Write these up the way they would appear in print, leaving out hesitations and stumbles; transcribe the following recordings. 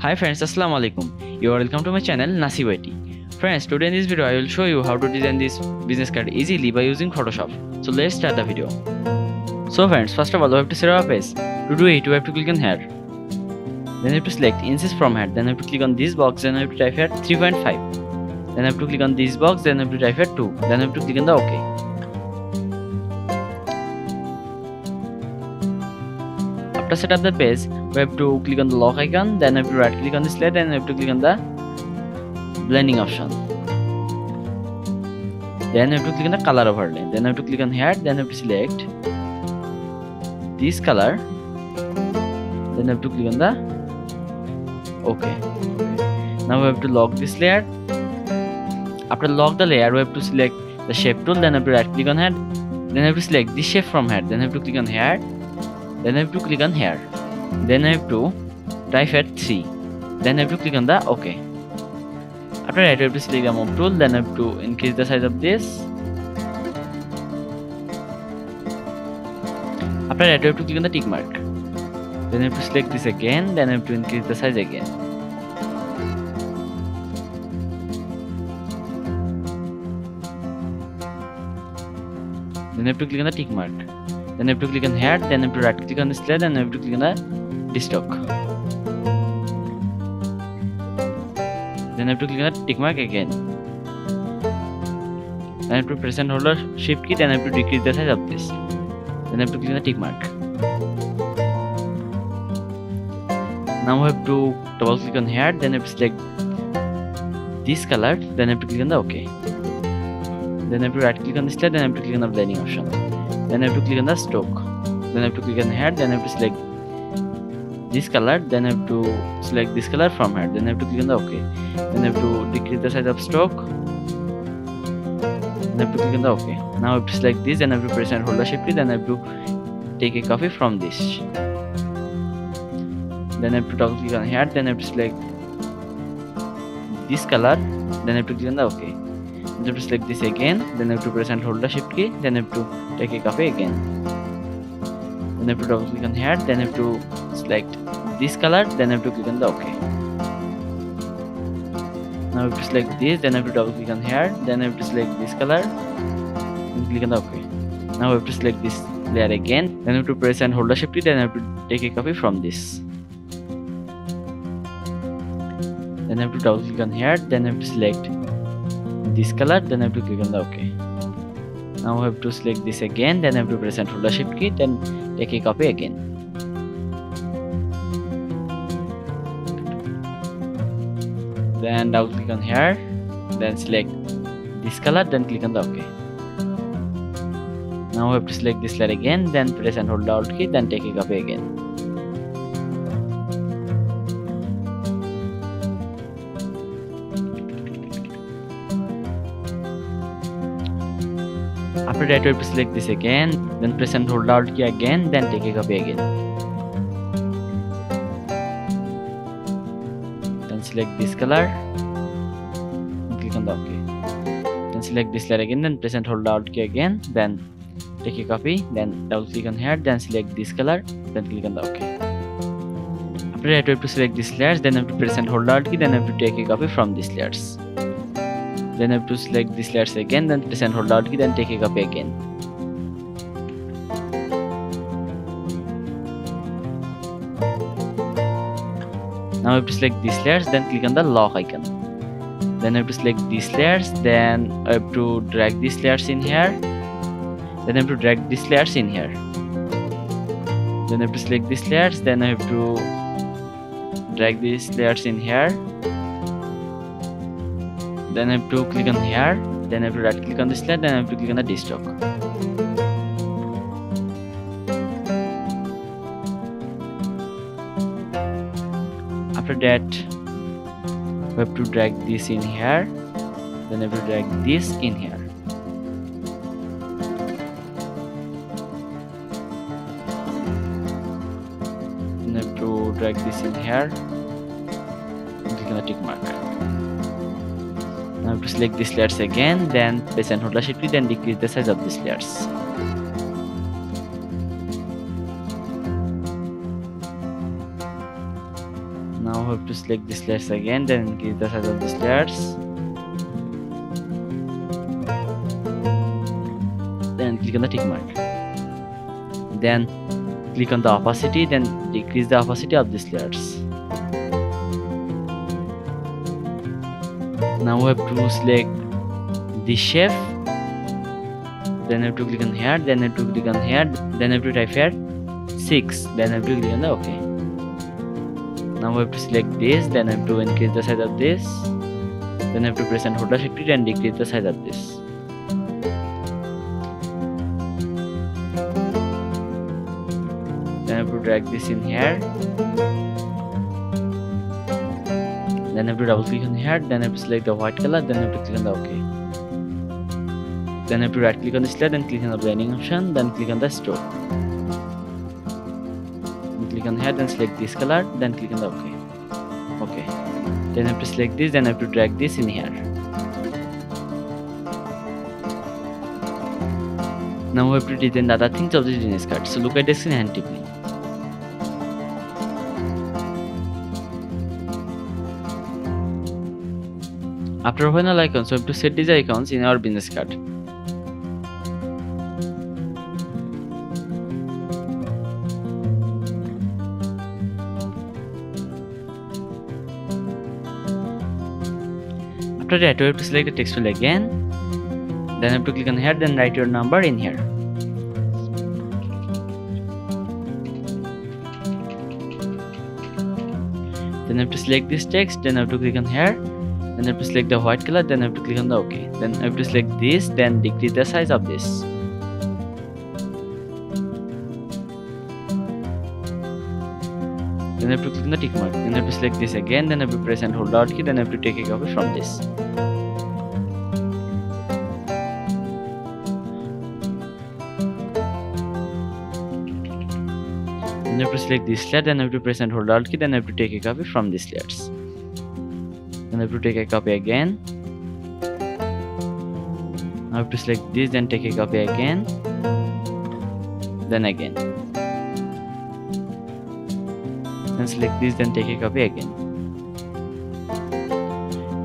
Hi friends, Assalamu alaikum. You are welcome to my channel Nasib IT. Friends, today in this video I will show you how to design this business card easily by using Photoshop. So let's start the video. So friends, first of all we have to set our page. To do it, we have to click on here. Then you have to select insist from here. Then you have to click on this box. Then you have to type here 3.5. Then you have to click on this box. Then you have to type here 2. Then you have to click on the OK. After set up the page, we have to click on the lock icon, then have to right click on this layer, then have to click on the blending option. Then have to click on the color overlay. Then have to click on here, then have to select this color. Then have to click on the OK. Now we have to lock this layer. After lock the layer, we have to select the shape tool, then have to right click on here. Then have to select this shape from here. Then have to click on here. Then I have to click on here. Then I have to type at 3. Then I have to click on the OK. After that, I have to select the move tool. Then I have to increase the size of this. After that, I have to click on the tick mark. Then I have to select this again. Then I have to increase the size again. Then I have to click on the tick mark. Then I have to click on here, then I have to right click on this layer, then I have to click on the destock. Then I have to click on the tick mark again. Then I have to press and hold the shift key, then I have to decrease the size of this. Then I have to click on the tick mark. Now I have to double click on here, then I have to select this color, then I have to click on the OK. Then I have to right click on this layer, then I have to click on the blending option. Then I have to click on the stroke. Then I have to click on here. Then I have to select this color. Then I have to select this color from here. Then I have to click on the OK. Then I have to decrease the size of stroke. Then I have to click on the OK. Now I have to select this. Then I have to press and hold the shift key. Then I have to take a copy from this. Then I have to double click on here. Then I have to select this color. Then I have to click on the OK. Then I have to select this again. Then I have to press and hold the shift key. Then I have to take a copy again. Then I have to double click on here. Then I have to select this color. Then I have to click on the OK. Now I have to select this. Then I have to double click on here. Then I have to select this color and click on the OK. Now I have to select this layer again. Then I have to press and hold the shift key. Then I have to take a copy from this. Then I have to double click on here. Then I have to select this color, then I have to click on the OK. Now I have to select this again, then I have to press and hold the shift key, then take a copy again. Then double click on here, then select this color, then click on the OK. Now I have to select this layer again, then press and hold the Alt key, then take a copy again. After that, we have to select this again, then press and hold the Alt key again, then take a copy again. Then select this color and click on the OK. Then select this layer again, then press and hold the Alt key again, then take a copy, then double click on here, then select this color, then click on the OK. After that, we have to select these layers, then I have to press and hold the Alt key, then I have to take a copy from these layers. Then I have to select this layers again, then press and hold the Alt key, then take a copy again. Now I have to select these layers, then click on the lock icon. Then I have to select these layers, then I have to drag these layers in here. Then I have to drag these layers in here. Then I have to select these layers, then I have to drag these layers in here. Then I have to click on here, then I have to right click on this layer, then I have to click on the destock. After that, we have to drag this in here, then I have to drag this in here. Then I have to drag this in here, and click on the tick mark. Now I have to select these layers again, then press and hold the shift key, then decrease the size of these layers. Now I have have to select these layers again, then increase the size of these layers. Then click on the tick mark. Then click on the opacity, then decrease the opacity of these layers. Now we have to select this shape. Then I have to click on here, then I have to click on here, then I have to type here 6, then I have to click on the OK. Now we have to select this, then I have to increase the size of this, then I have to press and hold the shift key and decrease the size of this. Then I have to drag this in here, then I have to double click on here, then I have to select the white color, then I have to click on the OK. Then I have to right click on this layer, then click on the blending option, then click on the stroke. Then click on here, then select this color, then click on the OK. OK. Then I have to select this, then I have to drag this in here. Now we have to design the other things of the genius card. So look at this in hand tipping. After open all icons, we have to set these icons in our business card. After that, we have to select the text tool again. Then I have to click on here, then write your number in here. Then I have to select this text, then I have to click on here. Then I have to select the white color, then I have to click on the OK. Then I have to select this, then decrease the size of this. Then I have to click on the tick mark. Then I have to select this again, then I have to press and hold the Alt key, then I have to take a copy from this. Then I have to select this layer, then I have to press and hold the Alt key, then I have to take a copy from these layers. Then I have to take a copy again. I have to select this, then take a copy again. Then again. Then select this, then take a copy again.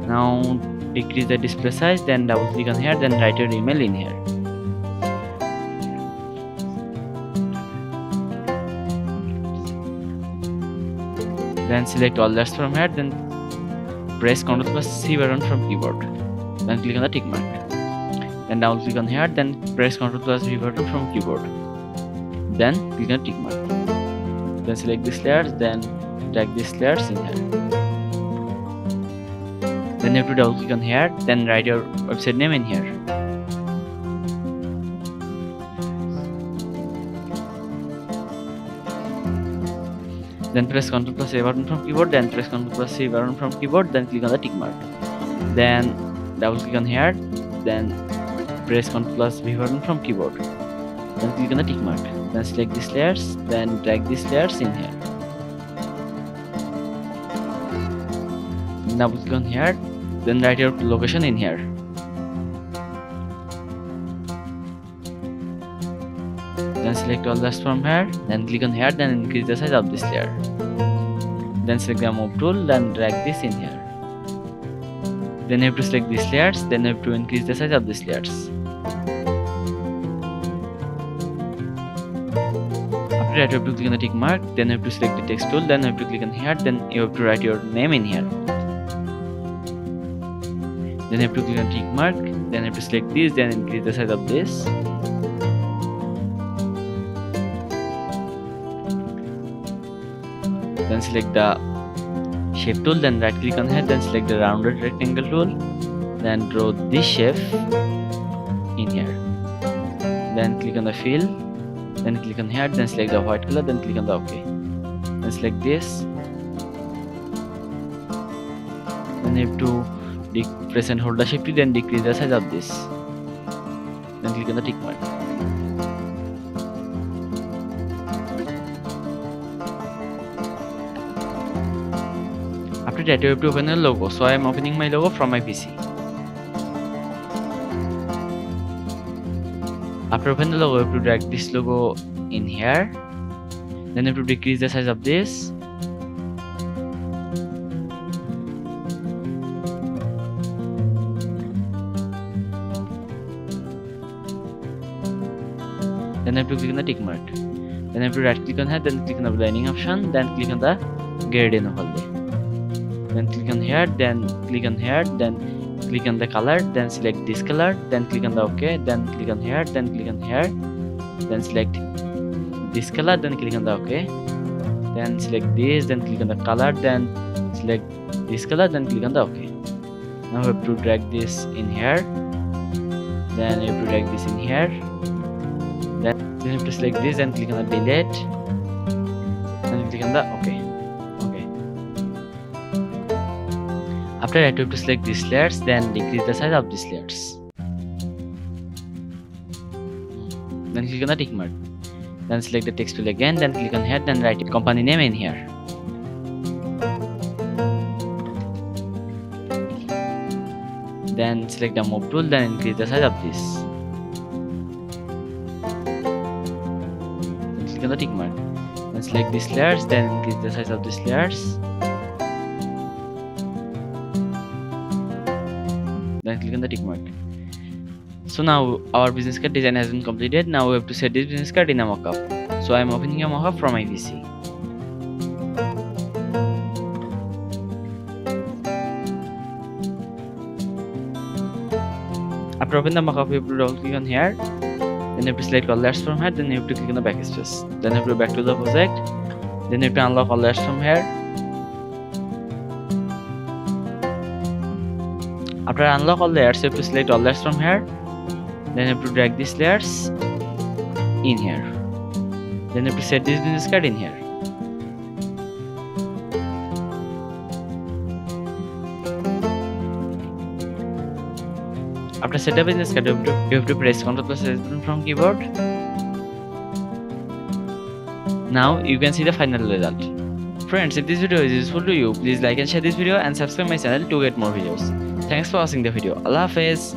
Now decrease the display size, then double click on here, then write your email in here. Then select all layers from here, then press Ctrl+C button from keyboard. Then click on the tick mark. Then double click on here, then press Ctrl+V button from keyboard. Then click on tick mark. Then select these layers, then drag these layers in here. Then you have to double click on here, then write your website name in here. Then press Ctrl+A button from keyboard, then press Ctrl+C button from keyboard, then click on the tick mark. Then double click on here, then press Ctrl+V button from keyboard. Then click on the tick mark. Then select these layers, then drag these layers in here. Double click on here, then write your location in here. Then select all layers from here, then click on here, then increase the size of this layer. Then select the move tool, then drag this in here. Then you have to select these layers, then you have to increase the size of these layers. After that, you have to click on the tick mark, then you have to select the text tool, then you have to click on here, then you have to write your name in here. Then you have to click on tick mark, then you have to select this, then increase the size of this. Then select the shape tool, then right click on here, then select the rounded rectangle tool, then draw this shape in here. Then click on the fill, then click on here, then select the white color, then click on the OK. Then select this. Then you have to press and hold the shift key, then decrease the size of this. Then click on the tick mark. After that, you have to open a logo. So I am opening my logo from my PC. After opening the logo, you have to drag this logo in here. Then you have to decrease the size of this. then you have to click on the tick mark, then you have to right click on here, then click on the blending option, then click on the gradient overlay, then click on here, then click on here, then click on the color, then select this color, then click on the OK, then click on here, then click on here, then select this color, then click on the OK, then select this, then click on the color, then select this color, then click on the OK. Now we have to drag this in here, then you have to drag this in here, then you have to select this and click on the delete, then click on the OK. After that, you have to select these layers, then decrease the size of these layers. Then click on the tick mark. Then select the text tool again, then click on here, then write company name in here. Then select the move tool, then increase the size of this. Then click on the tick mark. Then select these layers, then increase the size of these layers. Then click on the tick mark. So now our business card design has been completed. Now we have to set this business card in a mockup. So I am opening a mockup from my PC. After opening the mockup, you have to double click on here. Then you have to select all layers from here. Then you have to click on the backspace. Then you have to go back to the project. Then you have to unlock all layers from here. After unlock all layers, you have to select all layers from here. Then you have to drag these layers in here. Then you have to set this business card in here. After set the business card, you have to press Ctrl+S button from keyboard. Now you can see the final result. Friends, if this video is useful to you, please like and share this video and subscribe my channel to get more videos. Thanks for watching the video. Allah Hafiz.